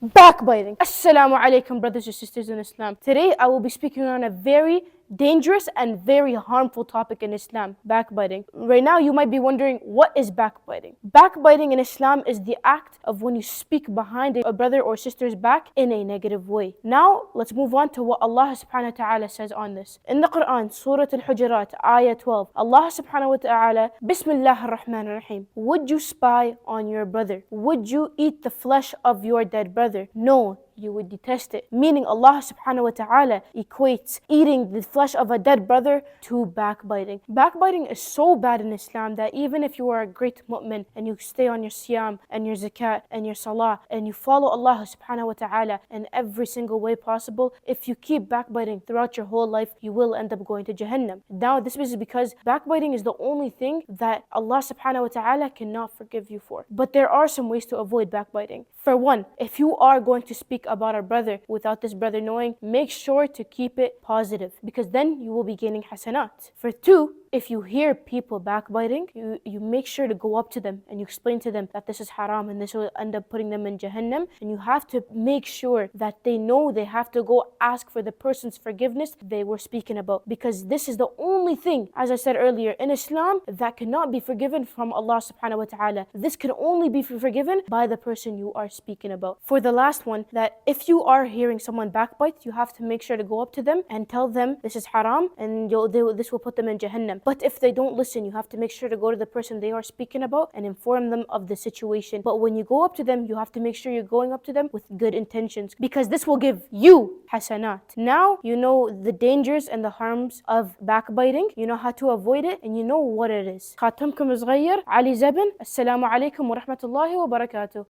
Backbiting. Assalamu alaikum, brothers and sisters in Islam. Today I will be speaking on a very dangerous and very harmful topic in Islam, backbiting. Right now you might be wondering, what is backbiting? Backbiting in Islam is the act of when you speak behind a brother or sister's back in a negative way. Now let's move on to what Allah subhanahu wa ta'ala says on this. In the Quran, Surah Al-Hujurat, Ayah 12, Allah subhanahu wa ta'ala, Bismillah ar-Rahman ar-Rahim. Would you spy on your brother? Would you eat the flesh of your dead brother? No, you would detest it. Meaning Allah subhanahu wa ta'ala equates eating the flesh of a dead brother to backbiting. Backbiting is so bad in Islam that even if you are a great mu'min and you stay on your siyam and your zakat and your salah and you follow Allah subhanahu wa ta'ala in every single way possible, if you keep backbiting throughout your whole life, you will end up going to Jahannam. Now this is because backbiting is the only thing that Allah subhanahu wa ta'ala cannot forgive you for. But there are some ways to avoid backbiting. For one, if you are going to speak about our brother without this brother knowing, make sure to keep it positive, because then you will be gaining hasanat. For two, if you hear people backbiting, you make sure to go up to them and you explain to them that this is haram and this will end up putting them in Jahannam. And you have to make sure that they know they have to go ask for the person's forgiveness they were speaking about. Because this is the only thing, as I said earlier, in Islam that cannot be forgiven from Allah subhanahu wa ta'ala. This can only be forgiven by the person you are speaking about. For the last one, that if you are hearing someone backbite, you have to make sure to go up to them and tell them this is haram and this will put them in Jahannam. But if they don't listen, you have to make sure to go to the person they are speaking about and inform them of the situation. But when you go up to them, you have to make sure you're going up to them with good intentions, because this will give you hasanat. Now you know the dangers and the harms of backbiting, you know how to avoid it, and you know what it is. خاتمكم صغير علي زبن. السلام عليكم ورحمة الله وبركاته.